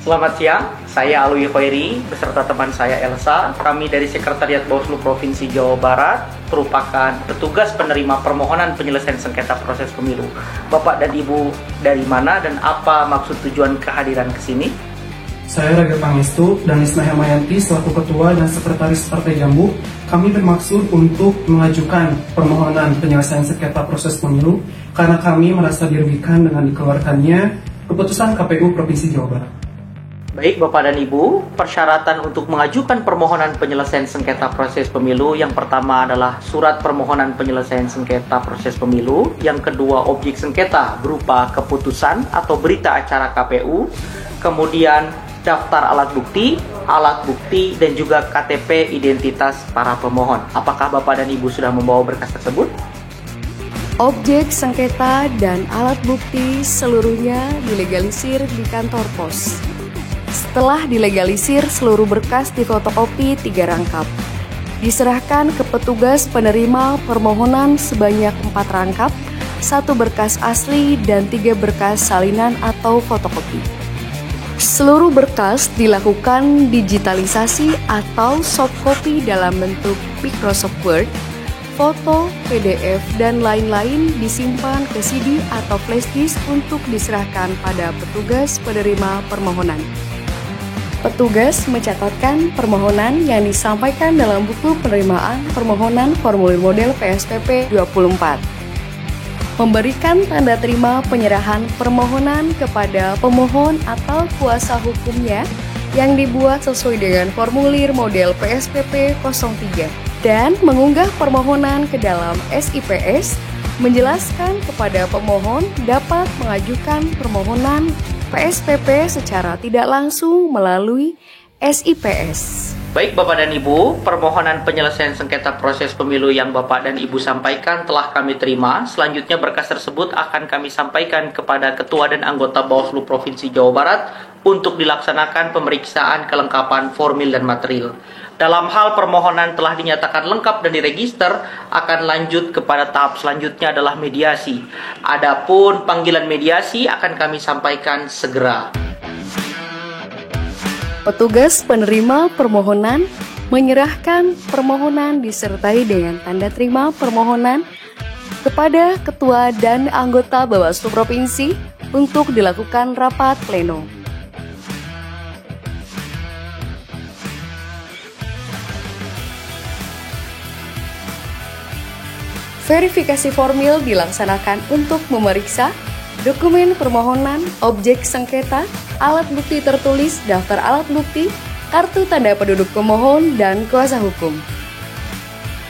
Selamat siang, saya Alwi Khairi beserta teman saya Elsa. Kami dari Sekretariat Bawaslu Provinsi Jawa Barat merupakan petugas penerima permohonan penyelesaian sengketa proses pemilu. Bapak dan Ibu dari mana dan apa maksud tujuan kehadiran ke sini? Saya Raga Pangestu dan Isna Hemayanti selaku Ketua dan Sekretaris Partai Jambu. Kami bermaksud untuk mengajukan permohonan penyelesaian sengketa proses pemilu karena kami merasa dirugikan dengan dikeluarkannya keputusan KPU Provinsi Jawa Barat. Baik Bapak dan Ibu, persyaratan untuk mengajukan permohonan penyelesaian sengketa proses pemilu yang pertama adalah surat permohonan penyelesaian sengketa proses pemilu, yang kedua objek sengketa berupa keputusan atau berita acara KPU, kemudian daftar alat bukti, dan juga KTP identitas para pemohon. Apakah Bapak dan Ibu sudah membawa berkas tersebut? Objek sengketa dan alat bukti seluruhnya dilegalisir di kantor pos. Setelah dilegalisir, seluruh berkas difotokopi 3 rangkap. Diserahkan ke petugas penerima permohonan sebanyak 4 rangkap, 1 berkas asli dan 3 berkas salinan atau fotokopi. Seluruh berkas dilakukan digitalisasi atau soft copy dalam bentuk Microsoft Word, foto, PDF, dan lain-lain disimpan ke CD atau flash disk untuk diserahkan pada petugas penerima permohonan. Petugas mencatatkan permohonan yang disampaikan dalam buku penerimaan permohonan formulir model PSPP 24. Memberikan tanda terima penyerahan permohonan kepada pemohon atau kuasa hukumnya yang dibuat sesuai dengan formulir model PSPP 03 dan mengunggah permohonan ke dalam SIPS, menjelaskan kepada pemohon dapat mengajukan permohonan PSPP secara tidak langsung melalui SIPS. Baik Bapak dan Ibu, permohonan penyelesaian sengketa proses pemilu yang Bapak dan Ibu sampaikan telah kami terima. Selanjutnya berkas tersebut akan kami sampaikan kepada Ketua dan anggota Bawaslu Provinsi Jawa Barat untuk dilaksanakan pemeriksaan kelengkapan formil dan material. Dalam hal permohonan telah dinyatakan lengkap dan diregister, akan lanjut kepada tahap selanjutnya adalah mediasi. Adapun panggilan mediasi akan kami sampaikan segera. Petugas penerima permohonan menyerahkan permohonan disertai dengan tanda terima permohonan kepada Ketua dan anggota Bawaslu Provinsi untuk dilakukan rapat pleno. Verifikasi formil dilaksanakan untuk memeriksa dokumen permohonan, objek sengketa, alat bukti tertulis, daftar alat bukti, kartu tanda penduduk pemohon, dan kuasa hukum.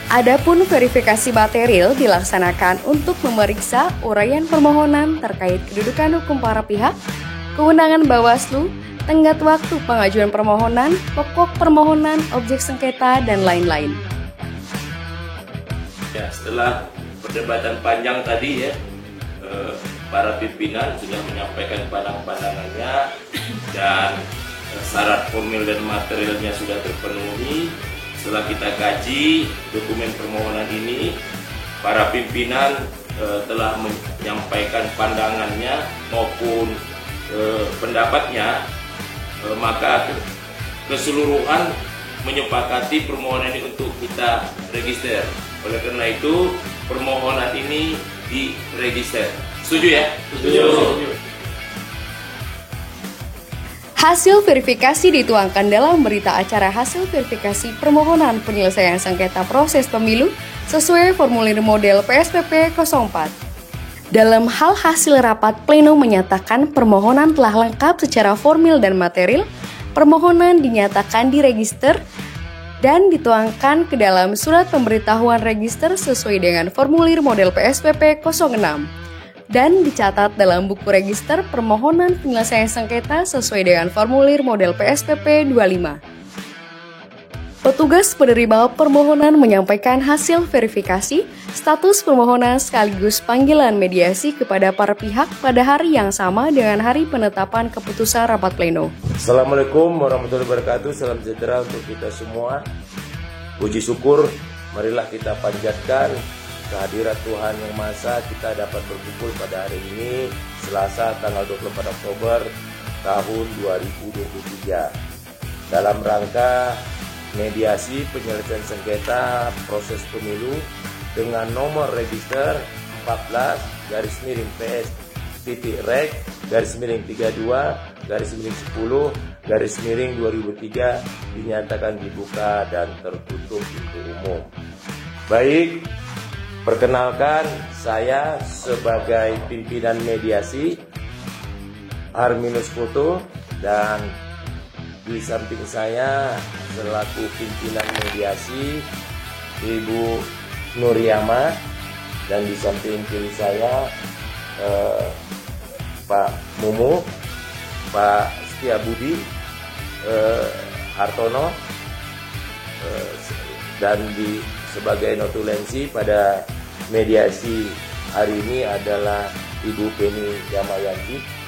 Adapun verifikasi material dilaksanakan untuk memeriksa uraian permohonan terkait kedudukan hukum para pihak, kewenangan Bawaslu, tenggat waktu pengajuan permohonan, pokok permohonan, objek sengketa, dan lain-lain. Ya, setelah perdebatan panjang tadi ya, para pimpinan sudah menyampaikan pandangan-pandangannya dan syarat formil dan materialnya sudah terpenuhi. Setelah kita kaji dokumen permohonan ini, para pimpinan telah menyampaikan pandangannya maupun pendapatnya, maka keseluruhan menyepakati permohonan ini untuk kita register. Oleh karena itu, permohonan ini diregister. Setuju ya? Setuju. Hasil verifikasi dituangkan dalam berita acara hasil verifikasi permohonan penyelesaian sengketa proses pemilu sesuai formulir model PSPP 04. Dalam hal hasil rapat pleno menyatakan permohonan telah lengkap secara formil dan material, permohonan dinyatakan diregister dan dituangkan ke dalam surat pemberitahuan register sesuai dengan formulir model PSPP 06 dan dicatat dalam buku register permohonan penyelesaian sengketa sesuai dengan formulir model PSPP 25. Petugas penerima permohonan menyampaikan hasil verifikasi status permohonan sekaligus panggilan mediasi kepada para pihak pada hari yang sama dengan hari penetapan keputusan rapat pleno. Assalamualaikum warahmatullahi wabarakatuh. Salam sejahtera untuk kita semua. Puji syukur, marilah kita panjatkan kehadirat Tuhan Yang Maha Esa. Kita dapat berkumpul pada hari ini, Selasa tanggal 24 Oktober tahun 2023 dalam rangka mediasi penyelesaian sengketa proses pemilu dengan nomor register 14-PS-Reg-32-10-2003 dinyatakan dibuka dan tertutup untuk umum. Baik, perkenalkan saya sebagai pimpinan mediasi Arminus Foto, dan di samping saya selaku pimpinan mediasi Ibu Nuryama, dan di samping kiri saya Pak Mumu, Pak Setiabudi Hartono, dan sebagai notulensi pada mediasi hari ini adalah Ibu Penny Yamayanti.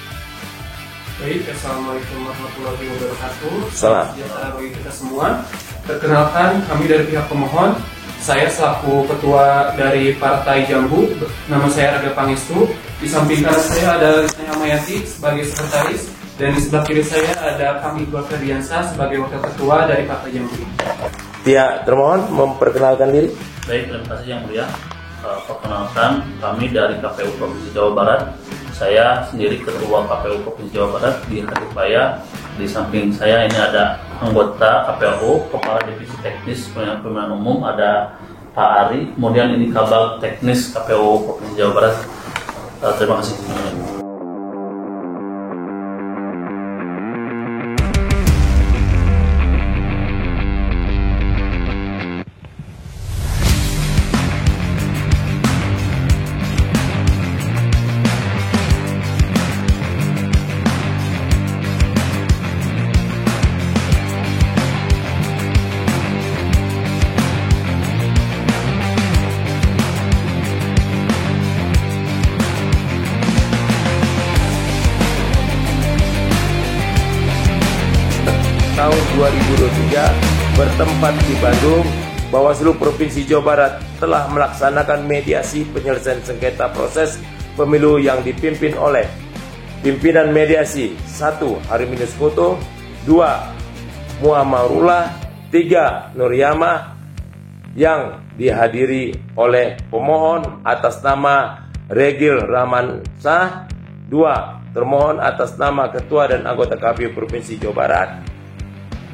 Baik, Assalamualaikum warahmatullahi wabarakatuh. Salam sejahtera bagi kita semua. Perkenalkan, kami dari pihak pemohon. Saya selaku ketua dari Partai Jambu, nama saya Raga Pangestu. Di samping kanan saya ada Lisna Hamayati sebagai sekretaris, dan di sebelah kiri saya ada kami Iqbal Ferdiansyah sebagai wakil ketua dari Partai Jambu. Pihak termohon memperkenalkan diri. Baik, terima kasih Yang Mulia. Perkenalkan, kami dari KPU Provinsi Jawa Barat. Saya sendiri ketua KPU Provinsi Jawa Barat. Di hadapan saya, di samping saya ini ada anggota KPU, Kepala Divisi Teknis Pemilihan Umum, ada Pak Ari. Kemudian ini Kabag Teknis KPU Provinsi Jawa Barat. Terima kasih. Tahun 2023 bertempat di Bandung, Bawaslu Provinsi Jawa Barat telah melaksanakan mediasi penyelesaian sengketa proses pemilu yang dipimpin oleh pimpinan mediasi 1. Arminus Foto, 2. Muhammarullah, 3. Nuryama, yang dihadiri oleh pemohon atas nama Regil Rahmansyah, 2. Termohon atas nama Ketua dan anggota KPU Provinsi Jawa Barat,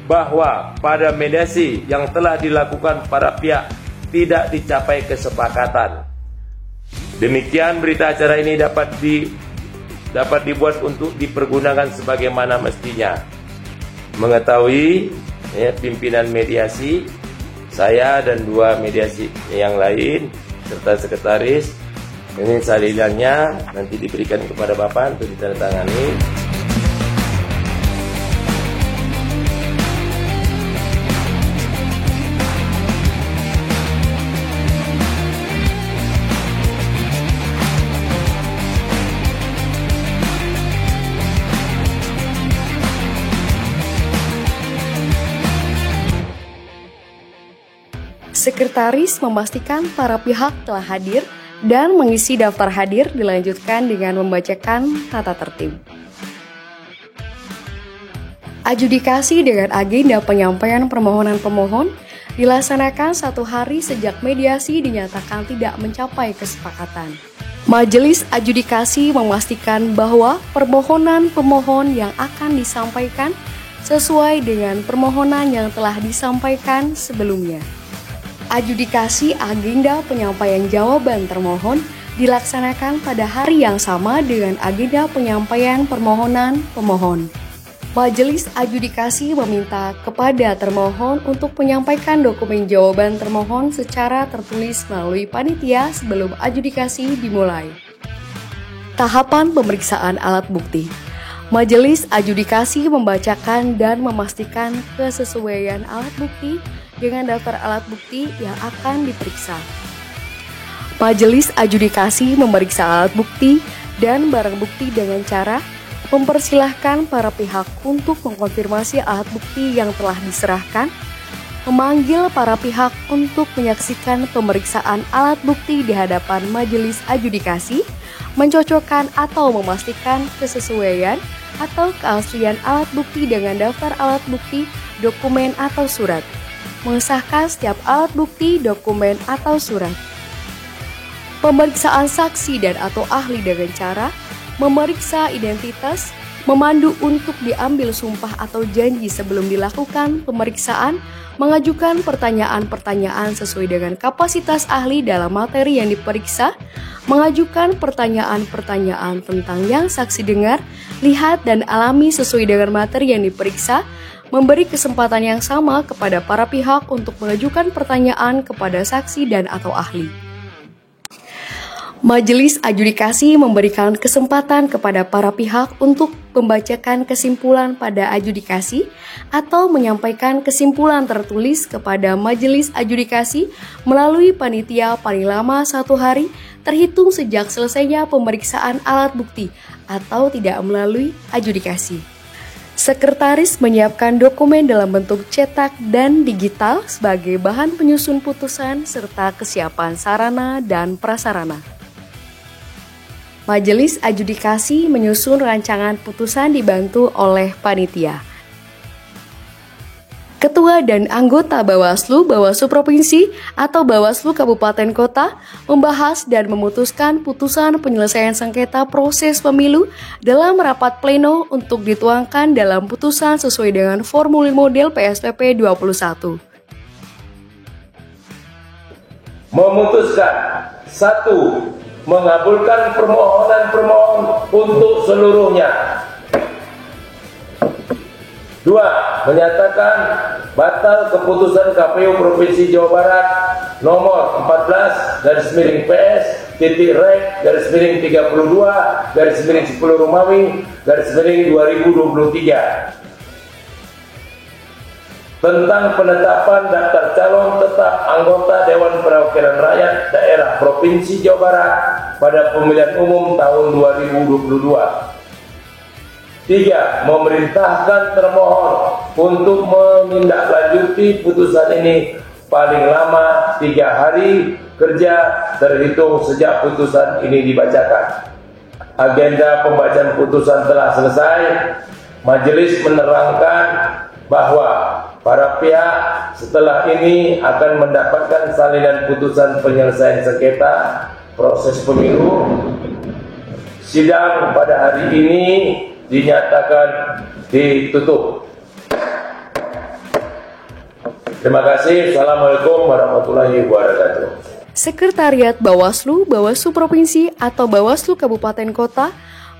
bahwa pada mediasi yang telah dilakukan para pihak tidak dicapai kesepakatan. Demikian berita acara ini dapat dibuat untuk dipergunakan sebagaimana mestinya. Mengetahui pimpinan mediasi, saya dan 2 mediasi yang lain serta sekretaris, ini salilannya nanti diberikan kepada Bapak untuk ditandatangani. Sekretaris memastikan para pihak telah hadir dan mengisi daftar hadir, dilanjutkan dengan membacakan tata tertib. Adjudikasi dengan agenda penyampaian permohonan pemohon dilaksanakan 1 hari sejak mediasi dinyatakan tidak mencapai kesepakatan. Majelis adjudikasi memastikan bahwa permohonan pemohon yang akan disampaikan sesuai dengan permohonan yang telah disampaikan sebelumnya. Adjudikasi agenda penyampaian jawaban termohon dilaksanakan pada hari yang sama dengan agenda penyampaian permohonan pemohon. Majelis adjudikasi meminta kepada termohon untuk menyampaikan dokumen jawaban termohon secara tertulis melalui panitia sebelum adjudikasi dimulai. Tahapan pemeriksaan alat bukti. Majelis adjudikasi membacakan dan memastikan kesesuaian alat bukti dengan daftar alat bukti yang akan diperiksa. Majelis adjudikasi memeriksa alat bukti dan barang bukti dengan cara mempersilahkan para pihak untuk mengkonfirmasi alat bukti yang telah diserahkan, memanggil para pihak untuk menyaksikan pemeriksaan alat bukti di hadapan majelis adjudikasi, mencocokkan atau memastikan kesesuaian atau keaslian alat bukti dengan daftar alat bukti, dokumen atau surat, mengesahkan setiap alat bukti, dokumen atau surat. Pemeriksaan saksi dan atau ahli dengan cara memeriksa identitas, memandu untuk diambil sumpah atau janji sebelum dilakukan pemeriksaan, mengajukan pertanyaan-pertanyaan sesuai dengan kapasitas ahli dalam materi yang diperiksa, mengajukan pertanyaan-pertanyaan tentang yang saksi dengar, lihat dan alami sesuai dengan materi yang diperiksa, memberi kesempatan yang sama kepada para pihak untuk mengajukan pertanyaan kepada saksi dan atau ahli. Majelis adjudikasi memberikan kesempatan kepada para pihak untuk membacakan kesimpulan pada adjudikasi atau menyampaikan kesimpulan tertulis kepada majelis adjudikasi melalui panitia paling lama 1 hari terhitung sejak selesainya pemeriksaan alat bukti atau tidak melalui adjudikasi. Sekretaris menyiapkan dokumen dalam bentuk cetak dan digital sebagai bahan penyusun putusan serta kesiapan sarana dan prasarana. Majelis adjudikasi menyusun rancangan putusan dibantu oleh panitia. Ketua dan anggota Bawaslu, Bawaslu Provinsi atau Bawaslu Kabupaten Kota membahas dan memutuskan putusan penyelesaian sengketa proses pemilu dalam rapat pleno untuk dituangkan dalam putusan sesuai dengan formulir model PSPP 21. Memutuskan 1. Mengabulkan permohonan untuk seluruhnya. 2. Menyatakan batal keputusan KPU Provinsi Jawa Barat nomor 14/PS.Rek/32/10 Romawi/2023 tentang penetapan daftar calon tetap anggota Dewan Perwakilan Rakyat Daerah Provinsi Jawa Barat pada pemilihan umum tahun 2022. 3. Memerintahkan termohon untuk menindaklanjuti putusan ini paling lama 3 hari kerja terhitung sejak putusan ini dibacakan. Agenda pembacaan putusan telah selesai. Majelis menerangkan bahwa para pihak setelah ini akan mendapatkan salinan putusan penyelesaian sengketa proses pemilu. Sidang pada hari ini dinyatakan ditutup. Terima kasih. Assalamualaikum warahmatullahi wabarakatuh. Sekretariat Bawaslu, Bawaslu Provinsi atau Bawaslu Kabupaten Kota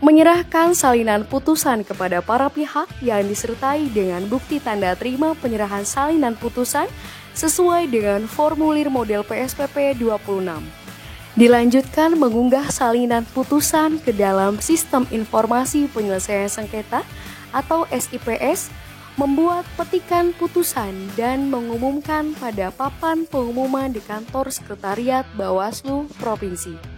menyerahkan salinan putusan kepada para pihak yang disertai dengan bukti tanda terima penyerahan salinan putusan sesuai dengan formulir model PSPP 26. Dilanjutkan mengunggah salinan putusan ke dalam Sistem Informasi Penyelesaian Sengketa atau SIPS, membuat petikan putusan dan mengumumkan pada papan pengumuman di kantor Sekretariat Bawaslu Provinsi.